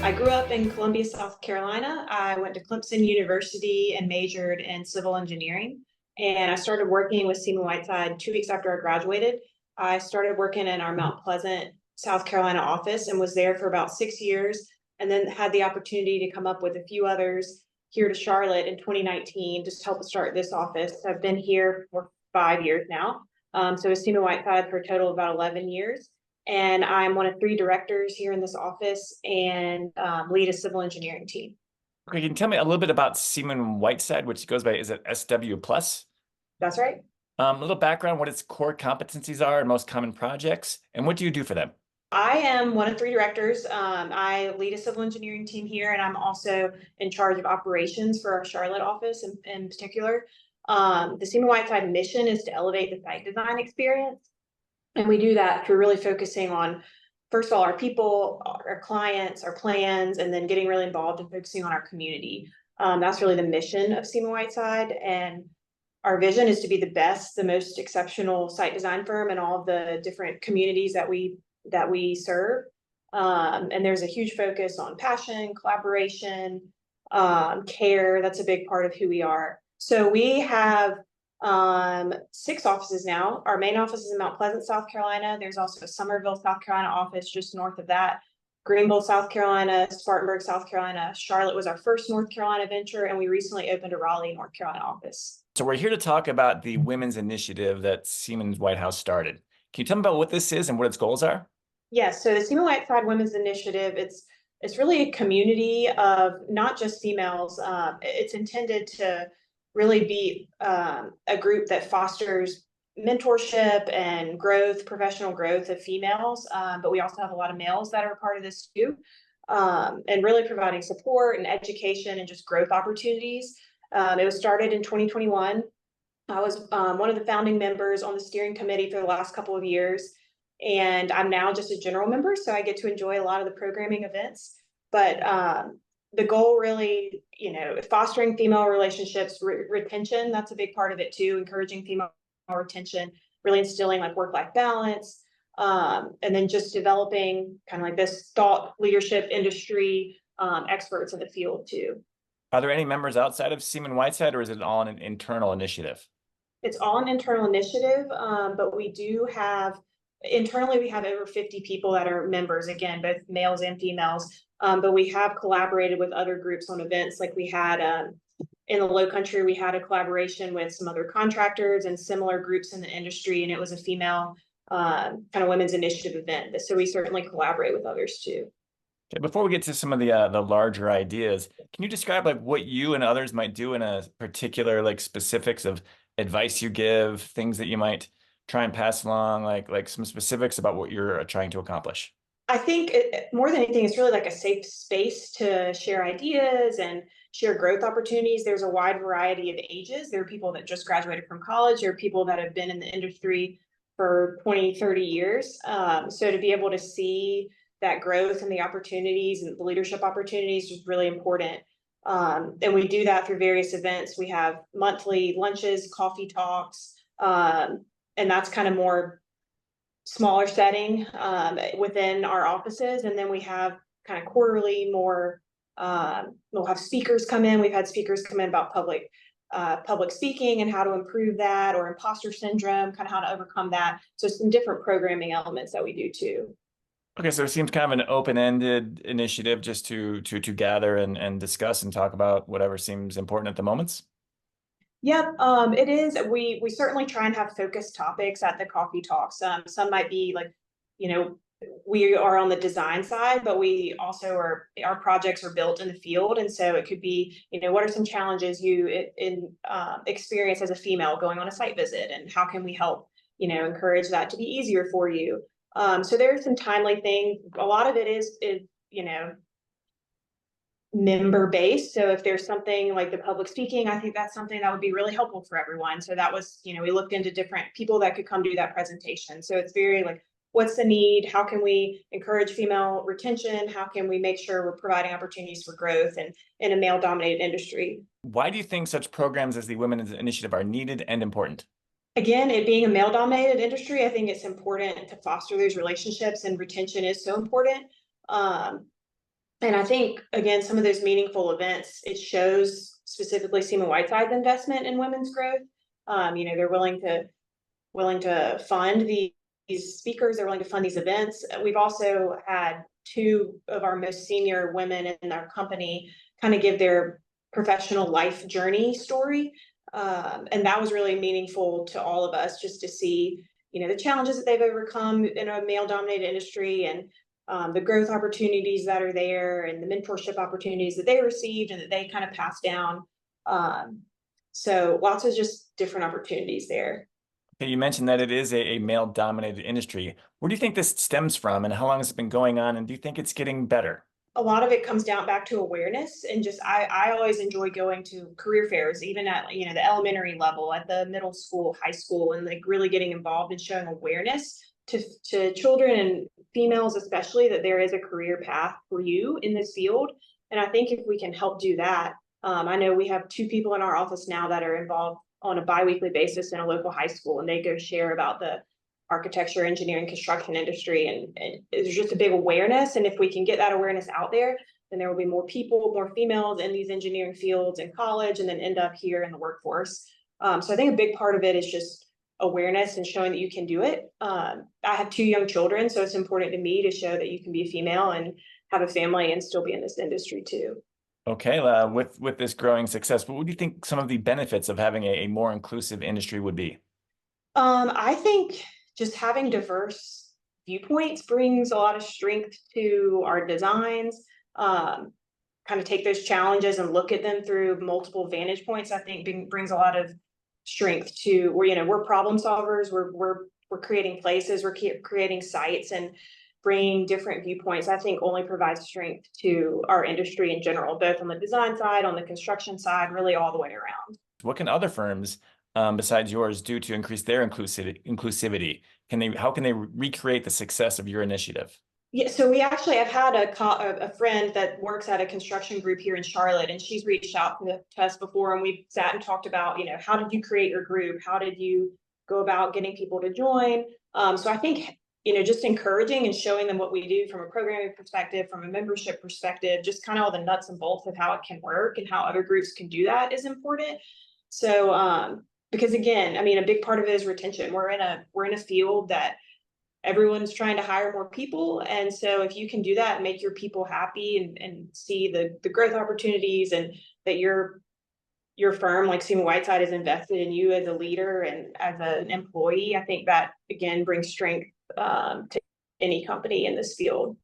I grew up in Columbia, South Carolina. I went to Clemson University and majored in civil engineering. And I started working with SeamonWhiteside 2 weeks after I graduated. I started working in our Mount Pleasant, South Carolina office and was there for about 6 years, and then had the opportunity to come up with a few others here to Charlotte in 2019 just to help start this office. I've been here for 5 years now. So with SeamonWhiteside for a total of about 11 years. And I'm one of 3 directors here in this office and lead a civil engineering team. Okay, can you tell me a little bit about Seaman Whiteside, which goes by, is it SW plus? That's right. A little background, what its core competencies are and most common projects, and what do you do for them? I am one of 3 directors. I lead a civil engineering team here, and I'm also in charge of operations for our Charlotte office in particular. The SeamonWhiteside mission is to elevate the site design experience. And we do that through really focusing on, first of all, our people, our clients, our plans, and then getting really involved and focusing on our community. That's really the mission of SeamonWhiteside. And our vision is to be the best, the most exceptional site design firm in all of the different communities that we serve. And there's a huge focus on passion, collaboration, care. That's a big part of who we are. So we have 6 offices now. Our main office is in Mount Pleasant, South Carolina. There's also a Summerville, South Carolina office just north of that. Greenville, South Carolina, Spartanburg, South Carolina. Charlotte was our first North Carolina venture, and we recently opened a Raleigh, North Carolina office. So we're here to talk about the women's initiative that Siemens White House started. Can you tell me about what this is and what its goals are? Yes, so the SeamonWhiteside Women's Initiative, it's really a community of not just females. It's intended to really be a group that fosters mentorship and growth, professional growth of females. But we also have a lot of males that are part of this too, and really providing support and education and just growth opportunities. It was started in 2021. I was one of the founding members on the steering committee for the last couple of years. And I'm now just a general member, so I get to enjoy a lot of the programming events. But the goal really, fostering female relationships, retention, that's a big part of it too, encouraging female retention, really instilling like work-life balance, and then just developing kind of like this thought leadership industry experts in the field too. Are there any members outside of Seaman Whiteside, or is it all an internal initiative? It's all an internal initiative, but we do have internally, we have over 50 people that are members, again, both males and females. But we have collaborated with other groups on events. Like we had in the Low Country, we had a collaboration with some other contractors and similar groups in the industry, and it was a female kind of women's initiative event. So we certainly collaborate with others too. Okay, before we get to some of the larger ideas, can you describe like what you and others might do in a particular like specifics of advice you give, things that you might try and pass along, like some specifics about what you're trying to accomplish? I think more than anything, it's really like a safe space to share ideas and share growth opportunities. There's a wide variety of ages. There are people that just graduated from college. There are people that have been in the industry for 20, 30 years. So to be able to see that growth and the opportunities and the leadership opportunities is really important. And we do that through various events. We have monthly lunches, coffee talks, and that's kind of more smaller setting within our offices. And then we have kind of quarterly more, we'll have speakers come in. We've had speakers come in about public speaking and how to improve that, or imposter syndrome, kind of how to overcome that. So some different programming elements that we do too. Okay, so it seems kind of an open-ended initiative just to gather and discuss and talk about whatever seems important at the moments. Yeah, it is. We certainly try and have focused topics at the coffee talks. Some might be like, we are on the design side, but we also our projects are built in the field, and so it could be, what are some challenges you experience as a female going on a site visit, and how can we help, encourage that to be easier for you. So there's some timely things. A lot of it is member based. So if there's something like the public speaking, I think that's something that would be really helpful for everyone. So that was, we looked into different people that could come do that presentation. So it's very like, what's the need? How can we encourage female retention? How can we make sure we're providing opportunities for growth and in a male dominated industry? Why do you think such programs as the Women's Initiative are needed and important? Again, it being a male dominated industry, I think it's important to foster those relationships, and retention is so important. And I think, again, some of those meaningful events, it shows specifically Seaman Whiteside's investment in women's growth. They're willing to fund these speakers, they're willing to fund these events. We've also had two of our most senior women in our company kind of give their professional life journey story. And that was really meaningful to all of us just to see, the challenges that they've overcome in a male dominated industry, and the growth opportunities that are there, and the mentorship opportunities that they received and that they kind of passed down. So lots of just different opportunities there. Okay, you mentioned that it is a male-dominated industry. Where do you think this stems from, and how long has it been going on, and do you think it's getting better? A lot of it comes down back to awareness, and just I always enjoy going to career fairs, even at the elementary level, at the middle school, high school, and like really getting involved and showing awareness to children and females especially, that there is a career path for you in this field. And I think if we can help do that, I know we have two people in our office now that are involved on a biweekly basis in a local high school, and they go share about the architecture, engineering, construction industry, and there's just a big awareness. And if we can get that awareness out there, then there will be more people, more females in these engineering fields in college, and then end up here in the workforce. So I think a big part of it is just awareness and showing that you can do it. I have two young children, so it's important to me to show that you can be a female and have a family and still be in this industry too. Okay, with this growing success, what do you think some of the benefits of having a more inclusive industry would be? I think just having diverse viewpoints brings a lot of strength to our designs. Kind of take those challenges and look at them through multiple vantage points. I think brings a lot of strength to where we're problem solvers. We're creating places. We're creating sites and bringing different viewpoints. I think only provides strength to our industry in general, both on the design side, on the construction side, really all the way around. What can other firms besides yours do to increase their inclusivity? How can they recreate the success of your initiative? Yeah, so we actually have had a friend that works at a construction group here in Charlotte, and she's reached out to us before, and we've sat and talked about, how did you create your group? How did you go about getting people to join? So I think, just encouraging and showing them what we do from a programming perspective, from a membership perspective, just kind of all the nuts and bolts of how it can work and how other groups can do that is important. So, because again, I mean, a big part of it is retention. We're in a field that everyone's trying to hire more people. And so if you can do that and make your people happy and see the growth opportunities, and that your firm, like Seaman Whiteside, is invested in you as a leader and as an employee, I think that again brings strength to any company in this field.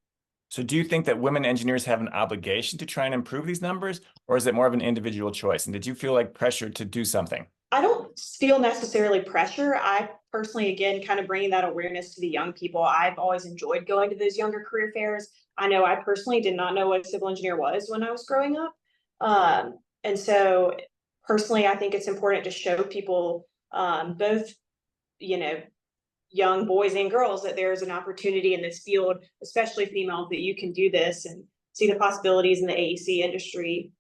So do you think that women engineers have an obligation to try and improve these numbers, or is it more of an individual choice? And did you feel like pressure to do something? I don't feel necessarily pressure. I personally, again, kind of bringing that awareness to the young people. I've always enjoyed going to those younger career fairs. I know I personally did not know what a civil engineer was when I was growing up. And so personally, I think it's important to show people, both, young boys and girls, that there's an opportunity in this field, especially females, that you can do this and see the possibilities in the AEC industry.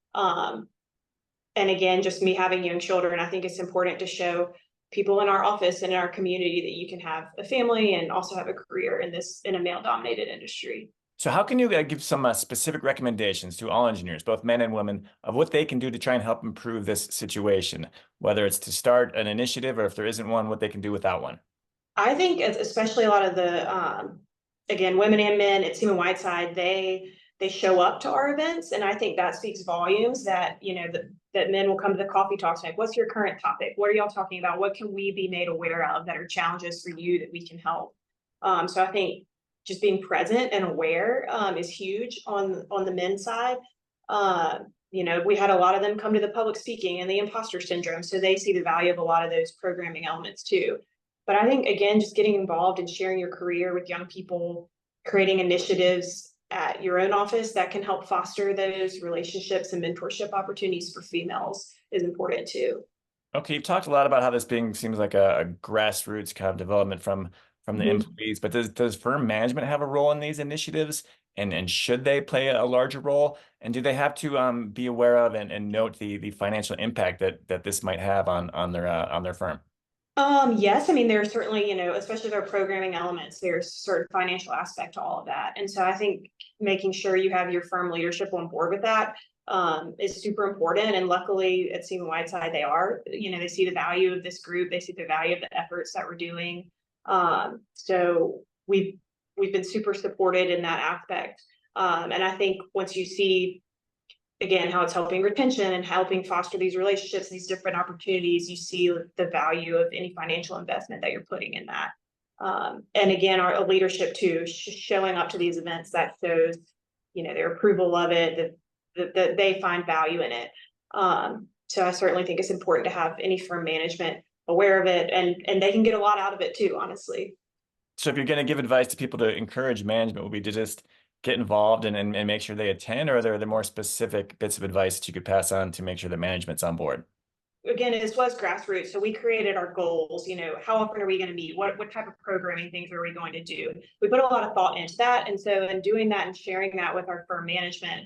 And again, just me having young children, I think it's important to show people in our office and in our community that you can have a family and also have a career in a male dominated industry. So how can you give some specific recommendations to all engineers, both men and women, of what they can do to try and help improve this situation, whether it's to start an initiative or if there isn't one, what they can do without one? I think especially a lot of the, again, women and men at Seaman Whiteside, they show up to our events. And I think that speaks volumes that, that men will come to the coffee talks like, what's your current topic? What are y'all talking about? What can we be made aware of that are challenges for you that we can help? So I think just being present and aware is huge on the men's side. We had a lot of them come to the public speaking and the imposter syndrome. So they see the value of a lot of those programming elements too. But I think, again, just getting involved and sharing your career with young people, creating initiatives at your own office that can help foster those relationships and mentorship opportunities for females is important too. Okay, you've talked a lot about how this seems like a grassroots kind of development from the employees, but does firm management have a role in these initiatives? And should they play a larger role? And do they have to be aware of and note the financial impact that this might have on their firm? Yes, I mean, there's certainly, especially their programming elements, there's certain financial aspect to all of that. And so I think making sure you have your firm leadership on board with that is super important. And luckily at SeamonWhiteside, they are, they see the value of this group. They see the value of the efforts that we're doing. So we've been super supported in that aspect. And I think once you see, again, how it's helping retention and helping foster these relationships, these different opportunities, you see the value of any financial investment that you're putting in that. And again, our leadership too, showing up to these events, that shows, their approval of it, that they find value in it. So I certainly think it's important to have any firm management aware of it, and they can get a lot out of it too, honestly. So if you're going to give advice to people to encourage management, would be to just get involved and make sure they attend, or are there more specific bits of advice that you could pass on to make sure that management's on board? Again, this was grassroots. So we created our goals, how often are we going to meet? What type of programming things are we going to do? We put a lot of thought into that. And so in doing that and sharing that with our firm management,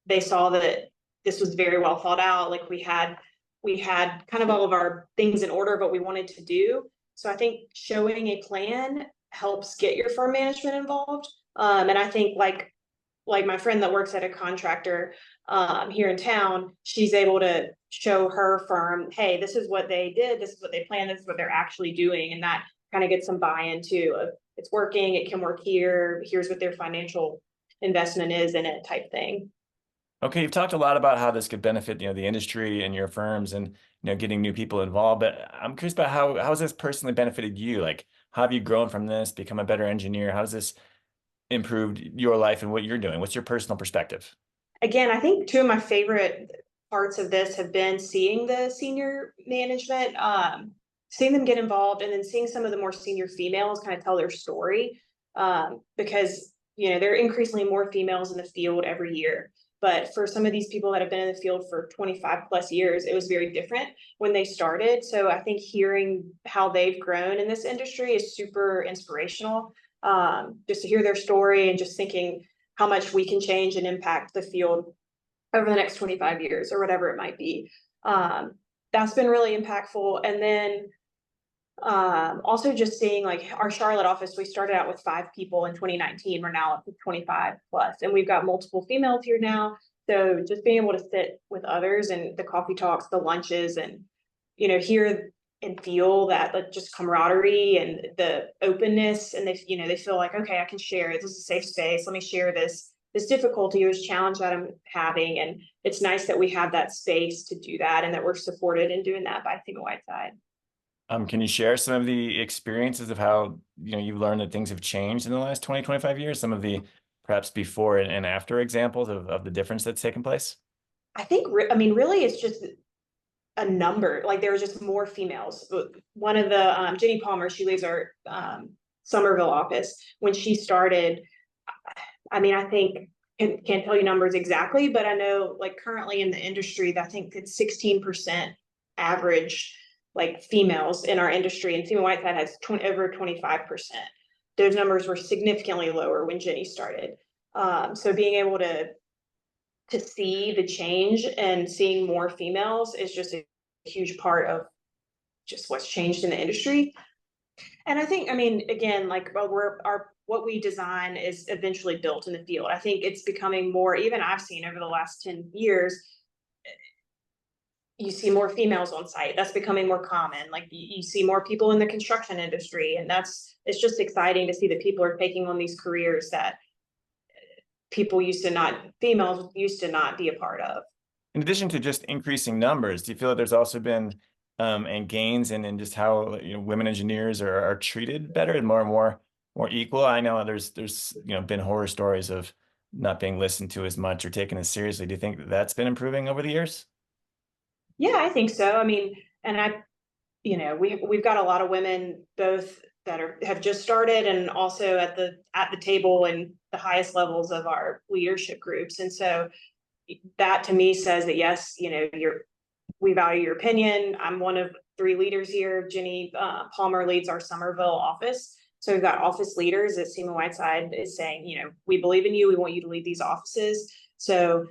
they saw that this was very well thought out. Like we had kind of all of our things in order of what we wanted to do. So I think showing a plan helps get your firm management involved. And I think like my friend that works at a contractor here in town, she's able to show her firm, hey, this is what they did, this is what they planned, this is what they're actually doing. And that kind of gets some buy-in to it's working, it can work here, here's what their financial investment is in it type thing. Okay, you've talked a lot about how this could benefit, the industry and your firms and, getting new people involved. But I'm curious about how has this personally benefited you? Like, how have you grown from this, become a better engineer? How has this improved your life and what you're doing? What's your personal perspective? Again, I think two of my favorite parts of this have been seeing the senior management, seeing them get involved, and then seeing some of the more senior females kind of tell their story, because there are increasingly more females in the field every year. But for some of these people that have been in the field for 25 plus years, it was very different when they started. So I think hearing how they've grown in this industry is super inspirational. Just to hear their story and just thinking how much we can change and impact the field over the next 25 years or whatever it might be. That's been really impactful. And then also just seeing like our Charlotte office, we started out with 5 people in 2019. We're now up to 25 plus, and we've got multiple females here now. So just being able to sit with others and the coffee talks, the lunches, and, hear and feel that like just camaraderie and the openness, and they feel like, okay, I can share it. This is a safe space. Let me share this difficulty or this challenge that I'm having. And it's nice that we have that space to do that and that we're supported in doing that by SeamonWhiteside. Can you share some of the experiences of how, you've learned that things have changed in the last 20, 25 years? Some of the perhaps before and after examples of the difference that's taken place? I think, really it's just a number. Like there was just more females. One of the, Jenny Palmer, she leads our Somerville office. When she started, I think, can't tell you numbers exactly, but I know like currently in the industry, I think it's 16% average like females in our industry, and SeamonWhiteside has over 25%. Those numbers were significantly lower when Jenny started. So being able to see the change and seeing more females is just a huge part of just what's changed in the industry. And I think, again, like what we design is eventually built in the field. I think it's becoming more, even I've seen over the last 10 years, you see more females on site. That's becoming more common. Like you see more people in the construction industry, and it's just exciting to see that people are taking on these careers that females used to not be a part of. In addition to just increasing numbers, do you feel that there's also been and gains in just how women engineers are treated better and more equal? I know there's been horror stories of not being listened to as much or taken as seriously. Do you think that's been improving over the years? Yeah, I think so. And we've got a lot of women both that have just started and also at the table and the highest levels of our leadership groups. And so that to me says that yes, we value your opinion. I'm one of 3 leaders here. Jenny Palmer leads our Somerville office. So we've got office leaders at SeamonWhiteside is saying, we believe in you. We want you to lead these offices. So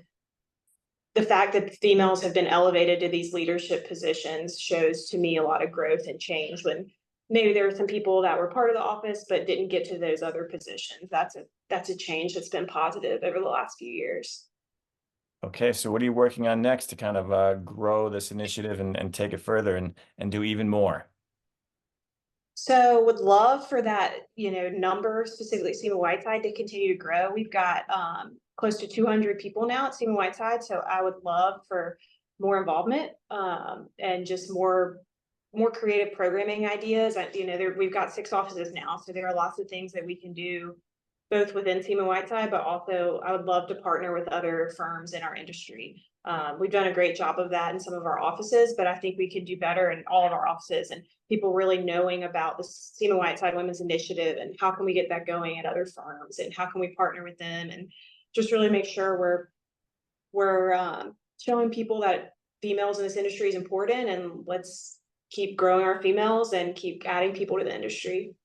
the fact that females have been elevated to these leadership positions shows to me a lot of growth and change maybe there were some people that were part of the office but didn't get to those other positions. That's a change that's been positive over the last few years. Okay, so what are you working on next to kind of grow this initiative and take it further and do even more? So would love for that, number, specifically Seaman Whiteside, to continue to grow. We've got close to 200 people now at Seaman Whiteside, so I would love for more involvement and just more creative programming ideas. We've got 6 offices now, so there are lots of things that we can do both within Seaman Whiteside, but also I would love to partner with other firms in our industry. We've done a great job of that in some of our offices, but I think we could do better in all of our offices, and people really knowing about the Seaman Whiteside Women's Initiative and how can we get that going at other firms and how can we partner with them, and just really make sure we're showing people that females in this industry is important, and let's keep growing our females and keep adding people to the industry.